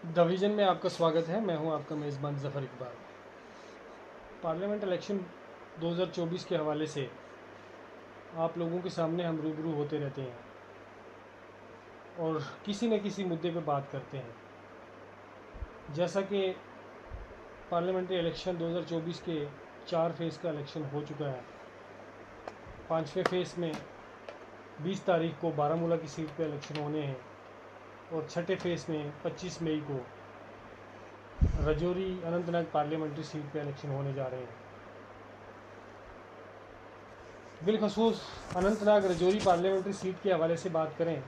The vision में आपका स्वागत है। मैं हूं आपका मेज़बान ज़फ़र इकबाल। पार्लियामेंट इलेक्शन 2024 के हवाले से आप लोगों के सामने हम रूबरू होते रहते हैं और किसी न किसी मुद्दे पर बात करते हैं। जैसा कि पार्लियामेंट्री इलेक्शन 2024 के 4 फेज़ का इलेक्शन हो चुका है। 5वें फेज़ में 20 तारीख को बारामूला की सीट पर इलेक्शन होने हैं और 6ठे फेज़ में 25 मई को रजौरी अनंतनाग पार्लियामेंट्री सीट पर इलेक्शन होने जा रहे हैं। बिलखसूस अनंतनाग रजौरी पार्लियामेंट्री सीट के हवाले से बात करें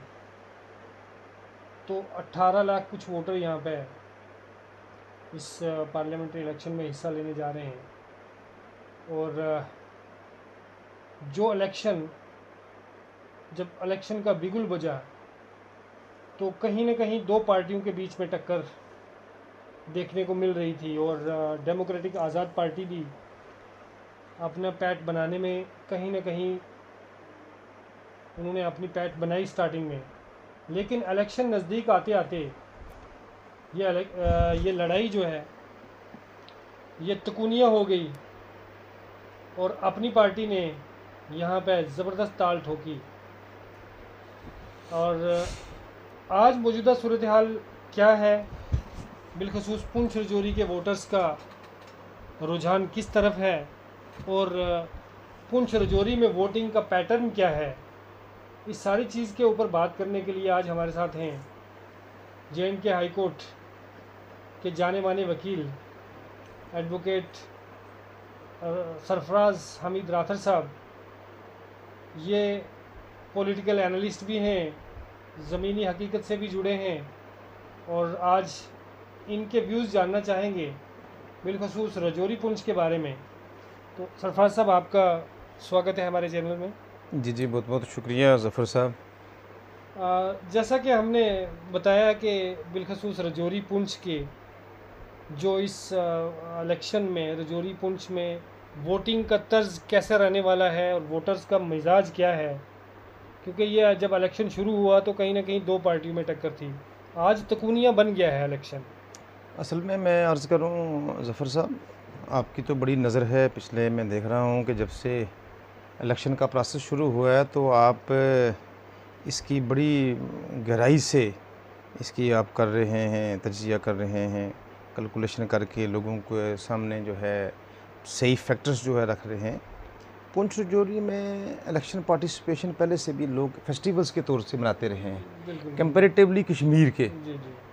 तो 18 लाख कुछ वोटर यहाँ पे इस पार्लियामेंट्री इलेक्शन में हिस्सा लेने जा रहे हैं। और जो जब इलेक्शन का बिगुल बजा तो कहीं न कहीं दो पार्टियों के बीच में टक्कर देखने को मिल रही थी और डेमोक्रेटिक आज़ाद पार्टी भी अपना पैठ बनाने में कहीं न कहीं उन्होंने अपनी पैठ बनाई स्टार्टिंग में, लेकिन इलेक्शन नज़दीक आते आते ये लड़ाई जो है ये तकूनिया हो गई और अपनी पार्टी ने यहाँ पे ज़बरदस्त ताल ठोकी। और आज मौजूदा सूरत हाल क्या है, बिलखसूस पुंछ रजौरी के वोटर्स का रुझान किस तरफ है और पुंछ रजौरी में वोटिंग का पैटर्न क्या है, इस सारी चीज़ के ऊपर बात करने के लिए आज हमारे साथ हैं जे.एंड.के हाई कोर्ट के जाने माने वकील एडवोकेट सरफराज हमीद राथर साहब। ये पॉलिटिकल एनालिस्ट भी हैं, ज़मीनी हकीकत से भी जुड़े हैं और आज इनके व्यूज़ जानना चाहेंगे बिलखसूस रजौरी पुंछ के बारे में। तो सरफराज साहब, आपका स्वागत है हमारे चैनल में। जी बहुत बहुत शुक्रिया ज़फ़र साहब। जैसा कि हमने बताया कि बिलखसूस रजौरी पुंछ के जो इस इलेक्शन में रजौरी पुंछ में वोटिंग का तर्ज कैसा रहने वाला है और वोटर्स का मिजाज क्या है, क्योंकि ये जब इलेक्शन शुरू हुआ तो कहीं ना कहीं दो पार्टियों में टक्कर थी, आज तकूनिया बन गया है इलेक्शन। असल में मैं अर्ज़ करूं ज़फ़र साहब, आपकी तो बड़ी नज़र है। पिछले मैं देख रहा हूं कि जब से इलेक्शन का प्रोसेस शुरू हुआ है तो आप इसकी बड़ी गहराई से इसकी आप कर रहे हैं, तजिया कर रहे हैं, कैलकुलेशन करके लोगों के सामने जो है सही फैक्टर्स जो है रख रहे हैं। पुंछ रजौरी में इलेक्शन पार्टिसिपेशन पहले से भी लोग फेस्टिवल्स के तौर से मनाते रहे हैं कंपैरेटिवली कश्मीर के।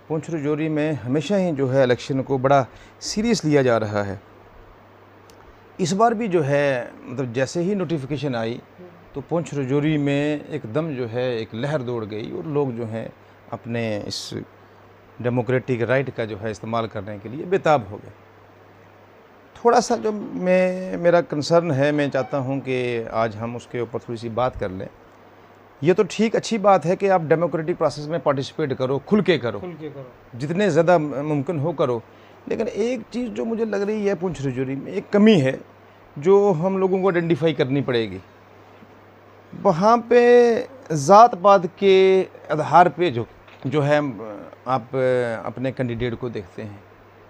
पुंछ रजौरी में हमेशा ही जो है इलेक्शन को बड़ा सीरियस लिया जा रहा है। इस बार भी जो है मतलब जैसे ही नोटिफिकेशन आई तो पुंछ रजौरी में एकदम जो है एक लहर दौड़ गई और लोग जो हैं अपने इस डेमोक्रेटिक राइट का जो है इस्तेमाल करने के लिए बेताब हो गए। थोड़ा सा जो मेरा कंसर्न है, मैं चाहता हूं कि आज हम उसके ऊपर थोड़ी सी बात कर लें। ये तो ठीक अच्छी बात है कि आप डेमोक्रेटिक प्रोसेस में पार्टिसिपेट करो, खुल के करो, जितने ज़्यादा मुमकिन हो करो, लेकिन एक चीज़ जो मुझे लग रही है पुंछ रजौरी में एक कमी है जो हम लोगों को आइडेंटिफाई करनी पड़ेगी। वहाँ पे ज़ात पात के आधार पे जो है आप अपने कैंडिडेट को देखते हैं,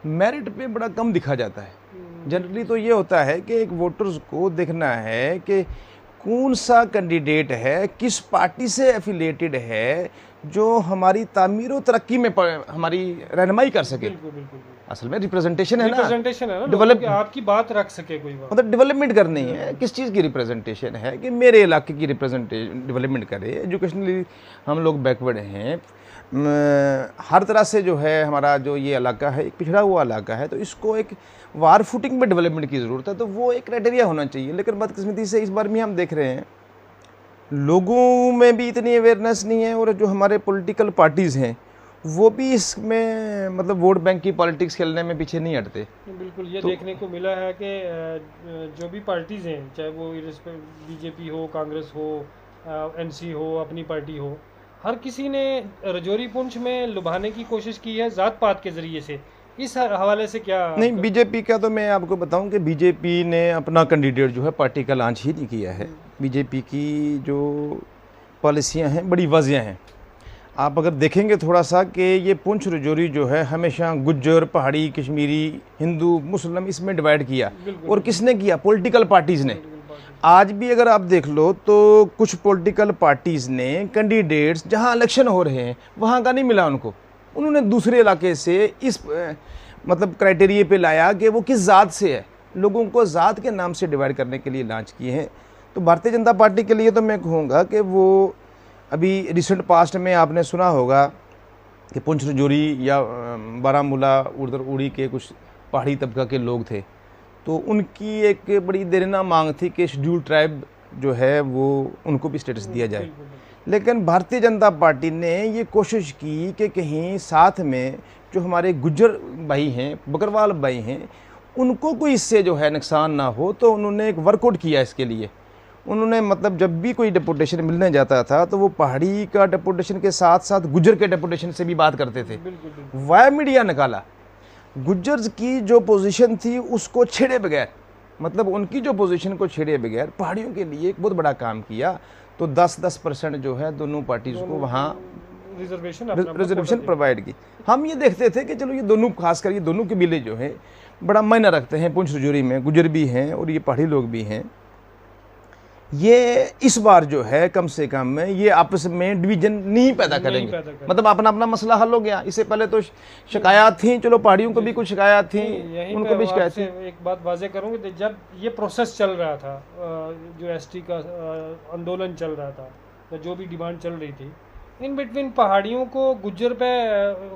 मेरिट पे बड़ा कम दिखा जाता है। जनरली तो ये होता है कि एक वोटर्स को देखना है कि कौन सा कैंडिडेट है, किस पार्टी से एफिलेटेड है, जो हमारी तामीर और तरक्की में हमारी रहनुमाई कर सके। बिल्कुल। असल में रिप्रेजेंटेशन है ना, आपकी बात रख सके कोई बात। मतलब डेवलपमेंट करनी है। किस चीज़ की रिप्रेजेंटेशन है कि मेरे इलाके की रिप्रेजेंटेशन डेवलपमेंट करे। एजुकेशनली हम लोग बैकवर्ड हैं, हर तरह से जो है हमारा जो ये इलाका है एक पिछड़ा हुआ इलाका है, तो इसको एक वार फुटिंग में डेवलपमेंट की ज़रूरत है, तो वो एक क्राइटेरिया होना चाहिए। लेकिन बदकिस्मती से इस बार भी हम देख रहे हैं लोगों में भी इतनी अवेयरनेस नहीं है और जो हमारे पॉलिटिकल पार्टीज़ हैं वो भी इसमें मतलब वोट बैंक की पॉलिटिक्स खेलने में पीछे नहीं हटते। बिल्कुल, ये तो देखने को मिला है कि जो भी पार्टीज़ हैं, चाहे वो बीजेपी हो, कांग्रेस हो, एनसी हो, अपनी पार्टी हो, हर किसी ने रजौरी पुंछ में लुभाने की कोशिश की है ज़ात पात के ज़रिए से। इस हवाले से क्या नहीं, बीजेपी का तो मैं आपको बताऊं कि बीजेपी ने अपना कैंडिडेट जो है पार्टी का लॉन्च ही नहीं किया है। बीजेपी की जो पॉलिसियां हैं बड़ी वाज़िया हैं। आप अगर देखेंगे थोड़ा सा कि ये पुंछ रजौरी जो है हमेशा गुज्जर, पहाड़ी, कश्मीरी, हिंदू, मुस्लिम इसमें डिवाइड किया। और किसने किया? पॉलिटिकल पार्टीज़ ने। आज भी अगर आप देख लो तो कुछ पॉलिटिकल पार्टीज़ ने कैंडिडेट्स जहां इलेक्शन हो रहे हैं वहां का नहीं मिला उनको, उन्होंने दूसरे इलाके से इस मतलब क्राइटेरिया पे लाया कि वो किस ज़ात से है, लोगों को ज़ात के नाम से डिवाइड करने के लिए लॉन्च किए हैं। तो भारतीय जनता पार्टी के लिए तो मैं कहूँगा कि वो अभी रिसेंट पास्ट में आपने सुना होगा कि पुंछ रजौरी या बारामूला, उधर उड़ी के कुछ पहाड़ी तबका के लोग थे, तो उनकी एक बड़ी देरना मांग थी कि शेड्यूल ट्राइब जो है वो उनको भी स्टेटस दिया जाए। लेकिन भारतीय जनता पार्टी ने ये कोशिश की कि कहीं साथ में जो हमारे गुज्जर भाई हैं, बकरवाल भाई हैं, उनको कोई इससे जो है नुकसान ना हो, तो उन्होंने एक वर्कआउट किया इसके लिए। उन्होंने मतलब जब भी कोई डेपुटेशन मिलने जाता था तो वो पहाड़ी का डेपुटेशन के साथ साथ गुज्जर के डेपुटेशन से भी बात करते थे। वाया मीडिया निकाला, गुज्जर की जो पोजीशन थी उसको छेड़े बगैर, मतलब उनकी जो पोजीशन को छेड़े बगैर पहाड़ियों के लिए एक बहुत बड़ा काम किया। तो 10% जो है दोनों पार्टीज को वहाँ रिजर्वेशन प्रोवाइड की। हम ये देखते थे कि चलो ये दोनों, खासकर ये दोनों कबीले जो हैं बड़ा मायने रखते हैं। पुंछ रजौरी में गुज्जर भी हैं और ये पहाड़ी लोग भी हैं। ये इस बार जो है कम से कम ये आपस में डिवीजन नहीं पैदा करेंगे, मतलब अपना अपना मसला हल हो गया। इससे पहले तो शिकायत थी, चलो पहाड़ियों को भी कुछ शिकायत थी, उनको भी शिकायत थी। एक बात वाजे करूँगी, जब ये प्रोसेस चल रहा था, जो एसटी का आंदोलन चल रहा था, जो भी डिमांड चल रही थी, इन बिटवीन पहाड़ियों को गुज्जर पे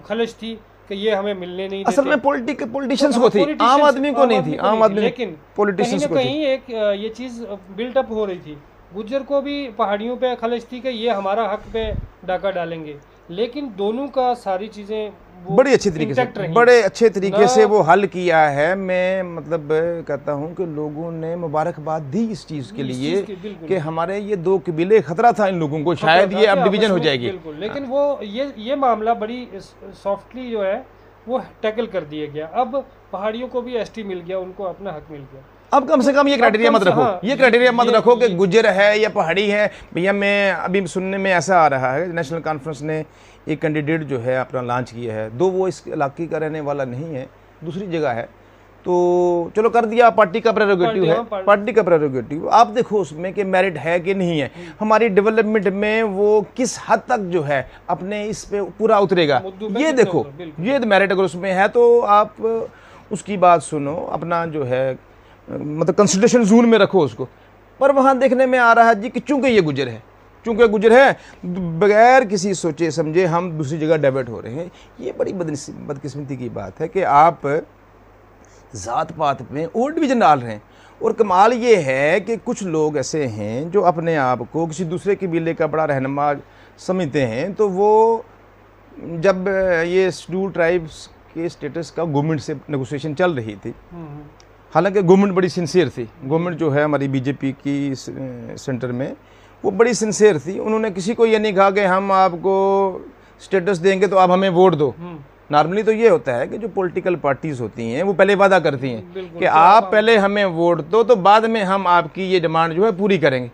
खलिश थी कि ये हमें मिलने नहीं देते। असल में पॉलिटिशियंस को थी, आम आदमी को नहीं थी, आम आदमी, लेकिन पॉलिटिशियंस को कहीं एक ये चीज बिल्टअप हो रही थी। गुज्जर को भी पहाड़ियों पे खलिश थी कि ये हमारा हक पे डाका डालेंगे, लेकिन दोनों का सारी चीजें बड़ी अच्छी तरीके से, बड़े अच्छे तरीके से वो हल किया है। मैं मतलब कहता हूँ कि लोगों ने मुबारकबाद दी इस चीज़ के लिए कि हमारे ये दो कबीले, खतरा था इन लोगों को, शायद ये अब डिवीजन हो जाएगी। लेकिन वो ये मामला बड़ी सॉफ्टली जो है वो टैकल कर दिया गया। अब पहाड़ियों को भी एसटी मिल गया, उनको अपना हक मिल गया। अब कम से कम ये क्राइटेरिया मत रखो, ये क्राइटेरिया मत रखो कि गुज्जर है या पहाड़ी है। भैया मैं अभी सुनने में ऐसा आ रहा है नेशनल कॉन्फ्रेंस ने एक कैंडिडेट जो है अपना लॉन्च किया है, दो वो इस इलाके का रहने वाला नहीं है, दूसरी जगह है, तो चलो कर दिया, पार्टी का प्रेरोगेटिव है, पार्टी का प्रेरोगेटिव। आप देखो उसमें कि मेरिट है कि नहीं है, हमारी डेवलपमेंट में वो किस हद तक जो है अपने इस पे पूरा उतरेगा, ये देखो। ये मेरिट अगर उसमें है तो आप उसकी बात सुनो, अपना जो है मतलब कंसिडरेशन जोन में रखो उसको। पर वहाँ देखने में आ रहा है जी कि चूंकि ये गुज्जर है, चूंकि गुज्जर है, बगैर किसी सोचे समझे हम दूसरी जगह डाइवर्ट हो रहे हैं। ये बड़ी बदकिस्मती की बात है कि आप ज़ात पात में और डिवीजन डाल रहे हैं। और कमाल ये है कि कुछ लोग ऐसे हैं जो अपने आप को किसी दूसरे कबीले का बड़ा रहनुमा समझते हैं, तो वो जब ये शेड्यूल ट्राइब्स के स्टेटस का गवर्नमेंट से नेगोशिएशन चल रही थी, हालांकि गवर्नमेंट बड़ी सिंसियर थी, गवर्नमेंट जो है हमारी बीजेपी की सेंटर में वो बड़ी सिंसियर थी। उन्होंने किसी को ये नहीं कहा कि हम आपको स्टेटस देंगे तो आप हमें वोट दो। नॉर्मली तो ये होता है कि जो पॉलिटिकल पार्टीज होती हैं वो पहले वादा करती हैं कि आप पहले हमें वोट दो तो बाद में हम आपकी ये डिमांड जो है पूरी करेंगे।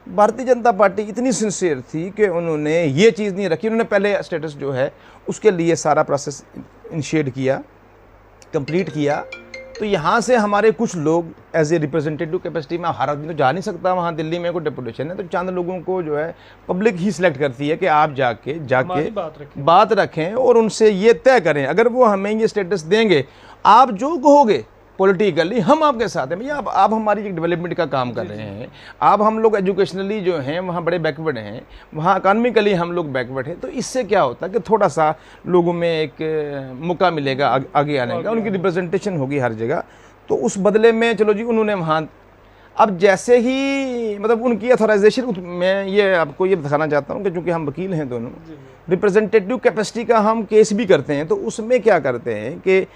भारतीय जनता पार्टी इतनी सिंसियर थी कि उन्होंने ये चीज़ नहीं रखी, उन्होंने पहले स्टेटस जो है उसके लिए सारा प्रोसेस इनिशिएट किया, कंप्लीट किया। तो यहाँ से हमारे कुछ लोग एज ए रिप्रेजेंटेटिव कैपेसिटी में, हर आदमी तो जा नहीं सकता वहाँ, दिल्ली में कोई डेपुटेशन है, तो चंद लोगों को जो है पब्लिक ही सिलेक्ट करती है कि आप जाके बात रखें और उनसे ये तय करें, अगर वो हमें ये स्टेटस देंगे, आप जो कहोगे पॉलिटिकली हम आपके साथ हैं। भैया आप हमारी एक डेवलपमेंट का काम कर रहे हैं, आप हम लोग एजुकेशनली जो हैं वहाँ बड़े बैकवर्ड हैं, वहाँ इकॉनमिकली हम लोग बैकवर्ड हैं, तो इससे क्या होता है कि थोड़ा सा लोगों में एक मौका मिलेगा आगे आने का, उनकी रिप्रेजेंटेशन होगी हर जगह। तो उस बदले में चलो जी उन्होंने वहाँ, अब जैसे ही मतलब उनकी अथॉराइजेशन, मैं ये आपको ये दिखाना चाहता हूँ कि चूँकि हम वकील हैं दोनों, रिप्रेजेंटेटिव कैपेसिटी का हम केस भी करते हैं, तो उसमें क्या करते हैं कि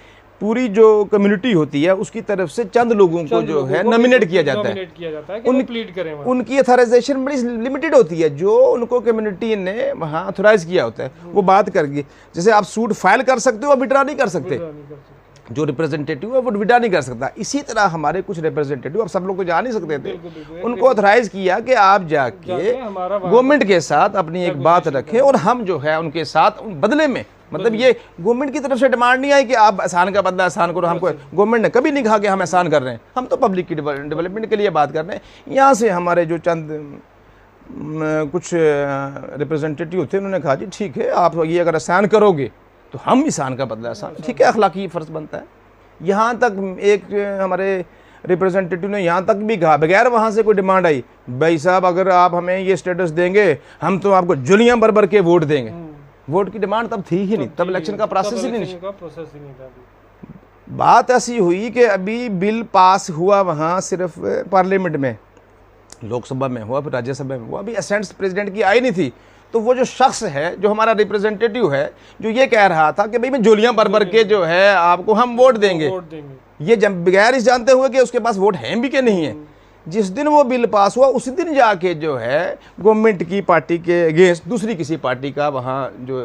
पूरी जो कम्युनिटी होती है उसकी तरफ से चंद लोगों को जो है नॉमिनेट किया जाता है। उनकी अथॉराइजेशन बड़ी लिमिटेड होती है, जो उनको कम्युनिटी ने वहाँ अथॉराइज किया होता है वो बात करके। जैसे आप सूट फाइल कर सकते हो, आप विड्रॉ नहीं कर सकते। जो रिप्रेजेंटेटिव है वो विड्रॉ नहीं कर सकता। इसी तरह हमारे कुछ रिप्रेजेंटेटिव, अब सब लोग को जा नहीं सकते थे, उनको ऑथराइज किया कि आप जाके गवर्नमेंट के साथ अपनी एक बात रखें और हम जो है उनके साथ बदले में, मतलब ये गवर्नमेंट की तरफ से डिमांड नहीं आई कि आप एहसान का बदला एहसान करो हमको। गवर्नमेंट ने कभी नहीं कहा कि हम एहसान कर रहे हैं, हम तो पब्लिक की डेवलपमेंट के लिए बात कर रहे हैं। यहाँ से हमारे जो चंद कुछ रिप्रेजेंटेटिव थे, उन्होंने कहा जी ठीक है, आप ये अगर एहसान करोगे तो हम एहसान का बदला एहसान, ठीक है, अखलाकी फ़र्ज बनता है। यहाँ तक एक हमारे रिप्रेजेंटेटिव ने यहाँ तक भी कहा, बगैर वहाँ से कोई डिमांड आई, भाई साहब अगर आप हमें ये स्टेटस देंगे हम तो आपको जुलियाँ भर भर के वोट देंगे। वोट की डिमांड तब थी ही नहीं, तब इलेक्शन का प्रोसेस ही नहीं था। बात ऐसी हुई कि अभी बिल पास हुआ वहाँ सिर्फ पार्लियामेंट में, लोकसभा में हुआ, फिर राज्यसभा में हुआ, अभी असेंट प्रेसिडेंट की आई नहीं थी। तो वो जो शख्स है, जो हमारा रिप्रेजेंटेटिव है, जो ये कह रहा था कि भाई मैं जोलियां भर भर के जो है आपको हम वोट देंगे, ये बगैर इस जानते हुए कि उसके पास वोट हैं भी कि नहीं है। जिस दिन वो बिल पास हुआ उसी दिन जाके जो है गवर्नमेंट की पार्टी के अगेंस्ट दूसरी किसी पार्टी का वहाँ जो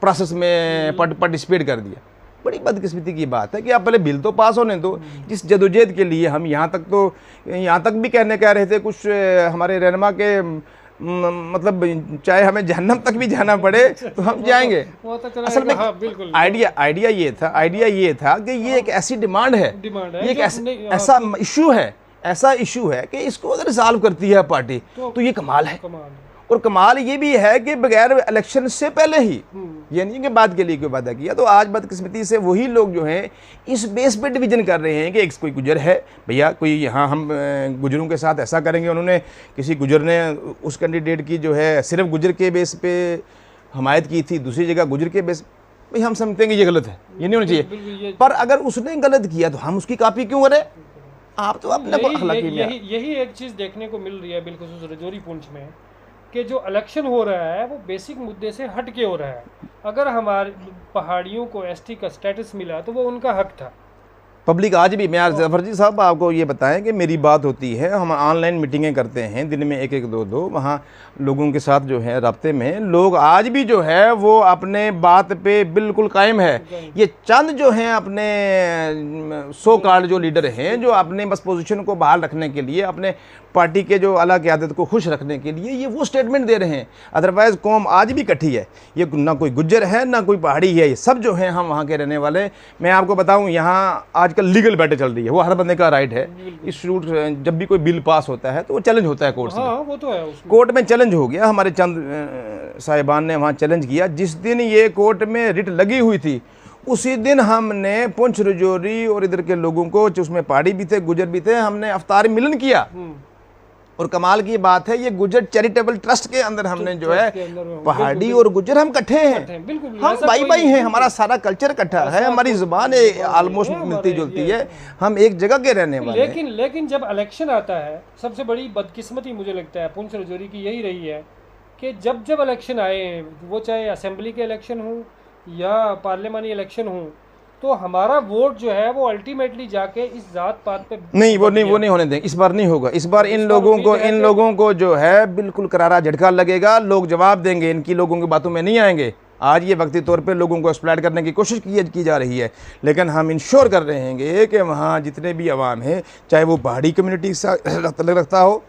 प्रोसेस में पार्टिसिपेट कर दिया। बड़ी बदकिस्मती की बात है कि आप पहले बिल तो पास होने दो। जिस जदोजहद के लिए हम यहाँ तक भी कहने कह रहे थे, कुछ हमारे रहनुमा के मतलब चाहे हमें जहन्नम तक भी जाना पड़े तो हम जाएंगे। असल में आइडिया ये था कि ये एक ऐसी डिमांड है, ये एक ऐसा इशू है कि इसको अगर रिजॉल्व करती है पार्टी तो ये कमाल है। और कमाल ये भी है कि बगैर इलेक्शन से पहले ही, ये नहीं कि बाद के लिए कोई वादा किया। तो आज बदकिस्मती से वही लोग जो हैं इस बेस पे डिवीजन कर रहे हैं कि एक कोई गुजर है, भैया कोई यहाँ हम गुजरों के साथ ऐसा करेंगे। उन्होंने किसी गुजर ने उस कैंडिडेट की जो है सिर्फ गुजर के बेस पे हमायत की थी, दूसरी जगह गुजर के बेस, भाई हम समझते हैं कि ये गलत है, ये नहीं होना चाहिए। पर अगर उसने गलत किया तो हम उसकी कॉपी क्यों करें? आप तो अपने यही एक चीज़ देखने को मिल रही है बिल्कुल रजौरी पुंछ में, कि जो इलेक्शन हो रहा है वो बेसिक मुद्दे से हट के हो रहा है। अगर हमारे पहाड़ियों को एसटी का स्टेटस मिला तो वो उनका हक था। पब्लिक आज भी, मैं जफर जी साहब आपको ये बताएं कि मेरी बात होती है, हम ऑनलाइन मीटिंगें करते हैं दिन में 1-1, 2-2, वहाँ लोगों के साथ जो है राब्ते में लोग आज भी जो है वो अपने बात पे बिल्कुल कायम है। ये चंद जो हैं अपने सो कॉल्ड जो लीडर हैं, जो अपने बस पोजीशन को बहाल रखने के लिए, अपने पार्टी के जो आला क़यादत को खुश रखने के लिए ये वो स्टेटमेंट दे रहे हैं। अदरवाइज़ कौम आज भी इकट्ठी है, ये ना कोई गुज्जर है ना कोई पहाड़ी है, ये सब जो हैं हम वहाँ के रहने वाले। मैं आपको बताऊँ, यहाँ आजकल लीगल बैटल चल रही है, वो हर बंदे का राइट है। इस रूट जब भी कोई बिल पास होता है तो वो चैलेंज होता है कोर्ट से। हाँ, वो तो है, कोर्ट में चैलेंज हो गया, हमारे चंद साहिबान ने वहाँ चैलेंज किया। जिस दिन ये कोर्ट में रिट लगी हुई थी उसी दिन हमने पुंछ रजौरी और इधर के लोगों को, जो उसमें पहाड़ी भी थे गुजर भी थे, हमने अफ्तार मिलन किया। और कमाल की बात है, ये गुजर चैरिटेबल ट्रस्ट के अंदर हमने जो है पहाड़ी और गुजर हम इकट्ठे हैं, हम भाई भाई हैं, हमारा सारा कल्चर इकट्ठा है, हमारी जुबान ऑलमोस्ट मिलती जुलती है, हम एक जगह के रहने वाले। लेकिन जब इलेक्शन आता है, सबसे बड़ी बदकिस्मती मुझे लगता है पुंछ रजौरी की यही रही है कि जब इलेक्शन आए, वो चाहे असेंबली के इलेक्शन हो या पार्लियामानी इलेक्शन हो, तो हमारा वोट जो है वो अल्टीमेटली जाके इस जात पात पे वो नहीं होने देंगे। इस बार नहीं होगा। इस बार इन लोगों को जो है बिल्कुल करारा झटका लगेगा। लोग जवाब देंगे, इनकी लोगों की बातों में नहीं आएंगे। आज ये वक्ती तौर पे लोगों को एक्सप्लॉइट करने की कोशिश की जा रही है, लेकिन हम इंश्योर कर रहे हैं कि वहाँ जितने भी अवाम हैं, चाहे वो पहाड़ी कम्युनिटी से तल्लुक़ रखता हो,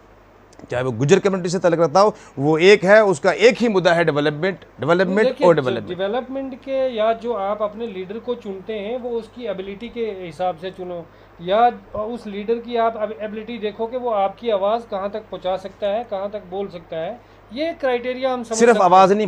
चाहे वो गुजर कम्युनिटी से तल्लुक़ रखता हो, वो एक है, उसका एक ही मुद्दा है डेवलपमेंट और डेवलपमेंट के। या जो आप अपने लीडर को चुनते हैं वो उसकी एबिलिटी के हिसाब से चुनो, या उस लीडर की आप एबिलिटी देखो कि वो आपकी आवाज़ कहाँ तक पहुँचा सकता है, कहाँ तक बोल सकता है। ये क्राइटेरिया हम सिर्फ आवाज़ नहीं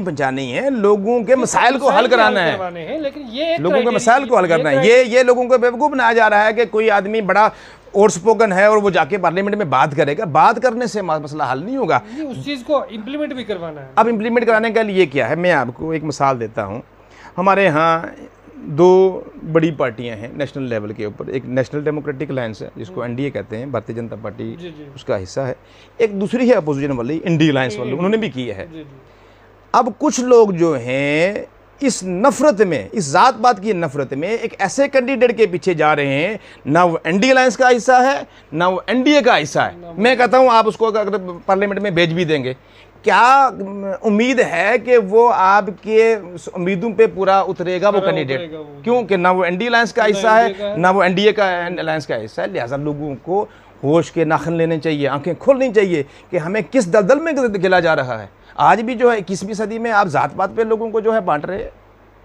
पहुँचानी है, लोगों के मसाइल को हल कराना है। लेकिन ये लोगों के मसाइल को हल करना है। ये लोगों को बेवकूफ़ बनाया जा रहा है कि कोई आदमी बड़ा और स्पोकन है और वो जाके पार्लियामेंट में बात करेगा। बात करने से मसला हल नहीं होगा, उस चीज़ को इम्प्लीमेंट भी करवाना है। अब इम्प्लीमेंट कराने के लिए क्या है, मैं आपको एक मिसाल देता हूँ। हमारे यहाँ 2 बड़ी पार्टियां हैं नेशनल लेवल के ऊपर। एक नेशनल डेमोक्रेटिक अलायंस है, जिसको एनडीए कहते हैं, भारतीय जनता पार्टी उसका हिस्सा है। एक दूसरी है अपोजिशन वाली, इंडिया अलायंस वाली, उन्होंने भी किया है। अब कुछ लोग जो हैं इस नफरत में, इस जात पात की नफरत में एक ऐसे कैंडिडेट के पीछे जा रहे हैं, ना वो एनडीए अलायंस का हिस्सा है ना वो एनडीए का हिस्सा है। मैं कहता हूं आप उसको अगर पार्लियामेंट में भेज भी देंगे, क्या उम्मीद है कि वो आपके उम्मीदों पे पूरा उतरेगा वो कैंडिडेट? क्योंकि ना वो एनडीए अलायंस का हिस्सा है, ना वो एनडीए का अलायंस का हिस्सा है। लिहाजा लोगों को होश के नाखन लेने चाहिए, आंखें खोलनी चाहिए कि हमें किस दलदल में गिला जा रहा है। आज भी जो है 21वीं सदी में आप जात पात पे लोगों को जो है बांट रहे हैं।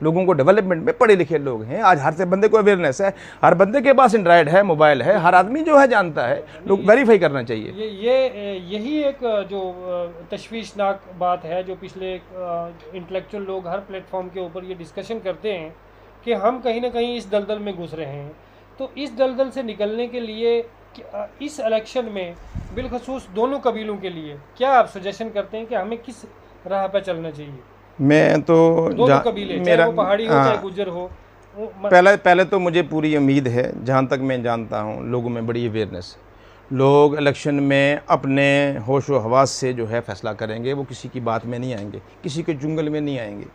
लोगों को डेवलपमेंट में पढ़े लिखे लोग हैं, आज हर से बंदे को अवेयरनेस है, हर बंदे के पास एंड्रॉयड है, मोबाइल है, हर आदमी जो है जानता है। लोग वेरीफाई करना चाहिए। यही एक जो तशवीशनाक बात है, जो पिछले इंटेलेक्चुअल लोग हर प्लेटफॉर्म के ऊपर ये डिस्कशन करते हैं कि हम कहीं ना कहीं इस दलदल में घुस रहे हैं। तो इस दलदल से निकलने के लिए इस इलेक्शन में बिलखसूस दोनों कबीलों के लिए क्या आप सजेशन करते हैं कि हमें किस राह पर चलना चाहिए? मैं तो दोनों कबीले, चाहे वो पहाड़ी हो चाहे गुज्जर हो। पहले तो मुझे पूरी उम्मीद है, जहाँ तक मैं जानता हूँ लोगों में बड़ी अवेयरनेस है। लोग इलेक्शन में अपने होश व हवास से जो है फैसला करेंगे, वो किसी की बात में नहीं आएंगे, किसी के जुंगल में नहीं आएंगे।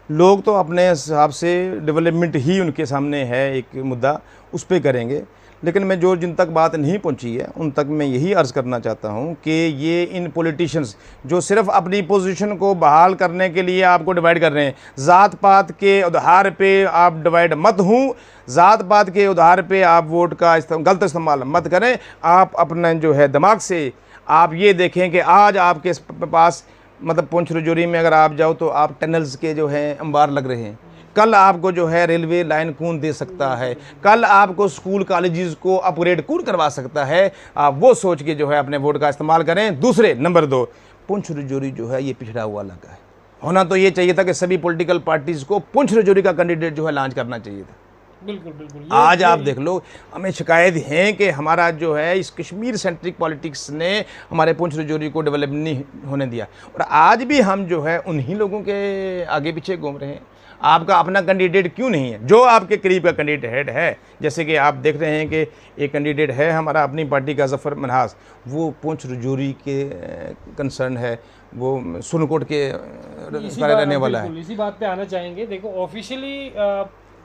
लोग तो अपने हिसाब से डेवलपमेंट ही उनके सामने है एक मुद्दा, उस पर करेंगे। लेकिन मैं जिन तक बात नहीं पहुंची है उन तक मैं यही अर्ज़ करना चाहता हूं कि ये इन पॉलिटिशियंस जो सिर्फ अपनी पोजीशन को बहाल करने के लिए आपको डिवाइड कर रहे हैं, ज़ात पात के आधार पे आप डिवाइड मत हों, ज़ात पात के आधार पे आप वोट का गलत इस्तेमाल मत करें। आप अपना जो है दिमाग से आप ये देखें कि आज आपके पास मतलब पुंछ रजौरी में अगर आप जाओ तो आप टनल्स के जो है अंबार लग रहे हैं। कल आपको जो है रेलवे लाइन कौन दे सकता है, कल आपको स्कूल कॉलेजेस को अपग्रेड कौन करवा सकता है। आप वो सोच के जो है अपने वोट का इस्तेमाल करें। दूसरे नंबर 2, पुंछ रजौरी जो है ये पिछड़ा हुआ इलाका है। होना तो ये चाहिए था कि सभी पॉलिटिकल पार्टीज़ को पुंछ रजौरी का कैंडिडेट जो है लॉन्च करना चाहिए था। बिल्कुल बिल्कुल। आज आप देख लो, हमें शिकायत है कि हमारा जो है इस कश्मीर सेंट्रिक पॉलिटिक्स ने हमारे पुंछ रजौरी को डेवलप नहीं होने दिया, और आज भी हम जो है उन्हीं लोगों के आगे पीछे घूम रहे हैं। आपका अपना कैंडिडेट क्यों नहीं है जो आपके करीब का कैंडिडेट है? जैसे कि आप देख रहे हैं कि एक कैंडिडेट है हमारा अपनी पार्टी का जफ़र मनहास, वो पुंछ रजौरी के कंसर्न है, वो सुनकोट के रहने वाला है। इसी बात पे आना चाहेंगे। देखो, ऑफिशियली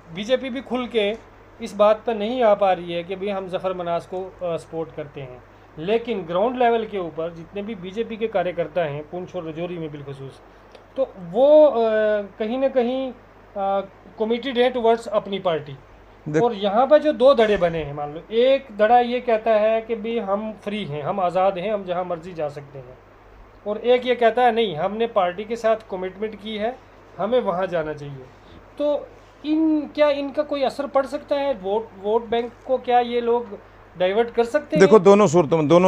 बीजेपी भी खुल के इस बात पर नहीं आ पा रही है कि भाई हम जफ़र मनास को सपोर्ट करते हैं, लेकिन ग्राउंड लेवल के ऊपर जितने भी बीजेपी के कार्यकर्ता हैं पुंछ और रजौरी में बिलखसूस, तो वो कहीं ना कहीं कमिटेड है टुवर्ड्स अपनी पार्टी। और यहाँ पर जो 2 धड़े बने हैं, मान लो एक धड़ा ये कहता है कि भाई हम फ्री हैं, हम आज़ाद हैं, हम जहाँ मर्जी जा सकते हैं, और एक ये कहता है नहीं, हमने पार्टी के साथ कमिटमेंट की है, हमें वहाँ जाना चाहिए। तो क्या इनका कोई असर पड़ सकता है वोट बैंक को? क्या ये लोग डाइवर्ट कर सकते हैं? देखो, दोनों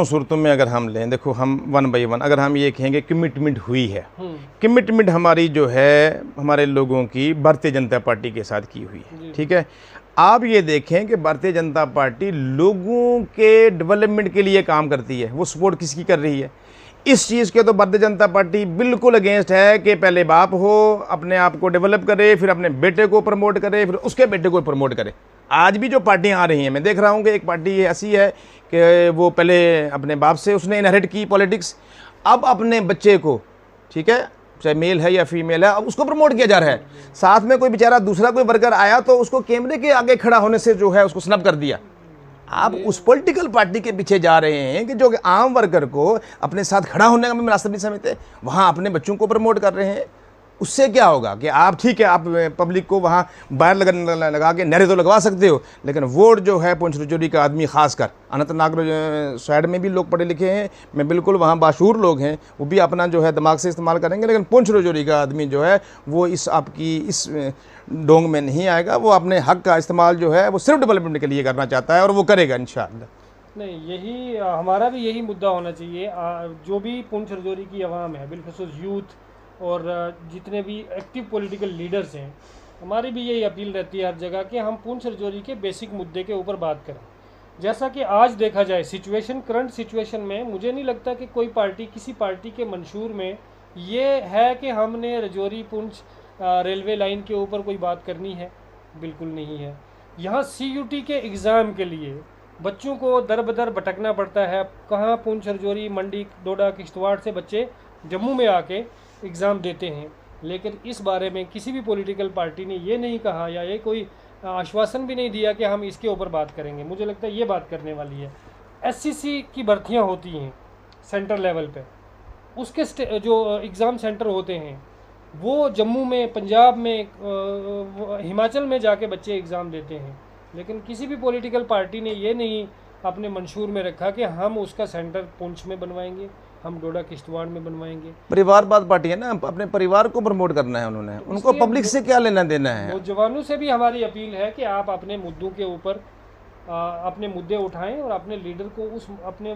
सूरतों में अगर हम लें, देखो हम 1 बाय 1 अगर हम ये कहेंगे कमिटमेंट हुई है, कमिटमेंट हमारी जो है हमारे लोगों की भारतीय जनता पार्टी के साथ की हुई है, ठीक है। आप ये देखें कि भारतीय जनता पार्टी लोगों के डेवलपमेंट के लिए काम करती है, वो सपोर्ट किसकी कर रही है? इस चीज़ के तो भारतीय जनता पार्टी बिल्कुल अगेंस्ट है कि पहले बाप हो अपने आप को डेवलप करे, फिर अपने बेटे को प्रमोट करे, फिर उसके बेटे को प्रमोट करे। आज भी जो पार्टियां आ रही हैं, मैं देख रहा हूं कि एक पार्टी ऐसी है कि वो पहले अपने बाप से उसने इनहेरिट की पॉलिटिक्स, अब अपने बच्चे को, ठीक है, चाहे मेल है या फीमेल है, अब उसको प्रमोट किया जा रहा है। साथ में कोई बेचारा दूसरा कोई वर्कर आया तो उसको कैमरे के आगे खड़ा होने से जो है उसको स्नब कर दिया। आप उस पॉलिटिकल पार्टी के पीछे जा रहे हैं कि जो आम वर्कर को अपने साथ खड़ा होने का भी मुनासिब नहीं समझते, वहाँ अपने बच्चों को प्रमोट कर रहे हैं। उससे क्या होगा कि आप, ठीक है, आप पब्लिक को वहाँ बाहर लगा के नारे तो लगवा सकते हो, लेकिन वोट जो है पुंछ रजौरी का आदमी, खासकर अनंतनाग साइड में भी लोग पढ़े लिखे हैं, मैं बिल्कुल वहाँ बाशूर लोग हैं, वो भी अपना जो है दिमाग से इस्तेमाल करेंगे, लेकिन पुंछ रजौरी का आदमी जो है वो आपकी इस डोंग में नहीं आएगा। वो अपने हक का इस्तेमाल जो है वो सिर्फ डेवलपमेंट के लिए करना चाहता है, और वो करेगा इंशाअल्लाह। नहीं, यही हमारा भी यही मुद्दा होना चाहिए। जो भी पुंछ रजौरी की आवाम है, बिलखसूस यूथ और जितने भी एक्टिव पॉलिटिकल लीडर्स हैं, हमारी भी यही अपील रहती है हर जगह कि हम पुंछ रजौरी के बेसिक मुद्दे के ऊपर बात करें। जैसा कि आज देखा जाए करंट सिचुएशन में, मुझे नहीं लगता कि कोई पार्टी, किसी पार्टी के मंशूर में ये है कि हमने रजौरी पुंछ रेलवे लाइन के ऊपर कोई बात करनी है, बिल्कुल नहीं है। यहाँ CUT के एग्ज़ाम के लिए बच्चों को दर बदर भटकना पड़ता है। कहाँ पुंछ रजौरी, मंडी, डोडा, किश्तवाड़ से बच्चे जम्मू में आके एग्ज़ाम देते हैं, लेकिन इस बारे में किसी भी पॉलिटिकल पार्टी ने ये नहीं कहा या ये कोई आश्वासन भी नहीं दिया कि हम इसके ऊपर बात करेंगे। मुझे लगता है ये बात करने वाली है। SCC की भर्तियाँ होती हैं सेंटर लेवल पे, उसके जो एग्ज़ाम सेंटर होते हैं वो जम्मू में, पंजाब में, हिमाचल में जाके बच्चे एग्ज़ाम देते हैं। लेकिन किसी भी पॉलिटिकल पार्टी ने ये नहीं अपने मंशूर में रखा कि हम उसका सेंटर पुंछ में बनवाएंगे, हम डोडा किश्तवाड़ में बनवाएंगे। परिवारवाद पार्टी है ना, अपने परिवार को प्रमोट करना है उन्होंने, उनको पब्लिक से क्या लेना देना है। नौजवानों से भी हमारी अपील है कि आप अपने मुद्दों के ऊपर अपने मुद्दे उठाएं और अपने लीडर को अपने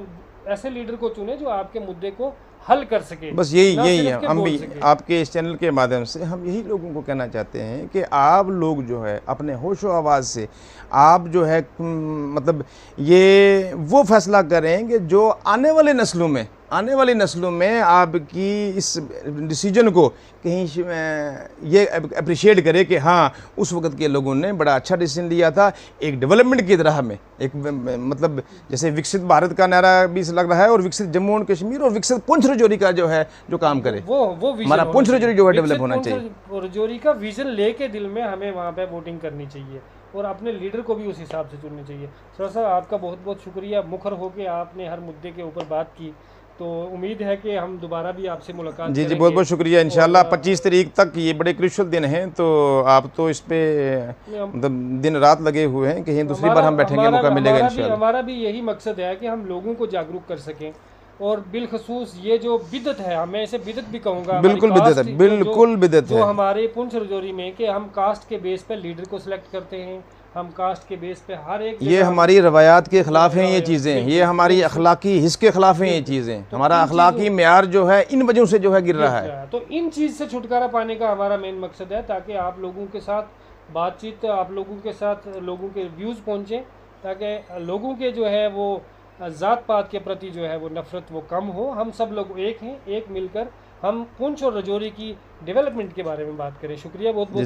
ऐसे लीडर को चुने जो आपके मुद्दे को हल कर सके। बस यही है, हम भी आपके इस चैनल के माध्यम से हम यही लोगों को कहना चाहते हैं कि आप लोग जो है अपने होशो आवाज़ से आप जो है मतलब ये वो फैसला करें कि जो आने वाली नस्लों में आपकी इस डिसीजन को कहीं ये अप्रिशिएट करे कि हाँ उस वक्त के लोगों ने बड़ा अच्छा डिसीजन लिया था, एक डेवलपमेंट की तरह में, एक मतलब जैसे विकसित भारत का नारा भी लग रहा है और विकसित जम्मू और कश्मीर और विकसित पुंछ रजौरी का जो है जो काम करे, वो हमारा पुंछ रजौरी जो है डेवलप होना चाहिए। रजौरी का विजन लेके दिल में हमें वहाँ पे वोटिंग करनी चाहिए और अपने लीडर को भी उस हिसाब से चुननी चाहिए। सर साहब आपका बहुत बहुत शुक्रिया, मुखर होके आपने हर मुद्दे के ऊपर बात की, तो उम्मीद है कि हम दोबारा भी आपसे मुलाकात जी जी बहुत बहुत शुक्रिया। इंशाल्लाह 25 तारीख तक ये बड़े क्रूशल दिन हैं, तो आप तो इस पे मतलब दिन रात लगे हुए हैं, कहीं दूसरी बार हम बैठेंगे मौका मिलेगा इंशाल्लाह। हमारा भी यही मकसद है कि हम लोगों को जागरूक कर सकें और बिलखसूस ये जो बिदत है, मैं इसे बिदत भी कहूँगा, बिल्कुल बिदत है, बिल्कुल बिदत है जो हमारे पुंछ रजौरी में कि हम कास्ट के बेस पे लीडर को सिलेक्ट करते हैं, हम कास्ट के बेस पे हर एक, ये हमारी रवायात के खिलाफ हैं ये चीज़ें, ये हमारी अखलाकी हिस्स के खिलाफ हैं ये चीज़ें, हमारा अखलाकी मेयार जो है इन वजहों से जो है गिर रहा है। तो इन चीज़ से छुटकारा पाने का हमारा मेन मकसद है, ताकि आप लोगों के साथ बातचीत, आप लोगों के साथ लोगों के व्यूज़ पहुँचें, ताकि लोगों के जो है वो ज़ात पात के प्रति जो है वो नफ़रत वो कम हो। हम सब लोग एक हैं, एक मिलकर हम पुंछ और रजौरी की डेवलपमेंट के बारे में बात करें। शुक्रिया बहुत बहुत।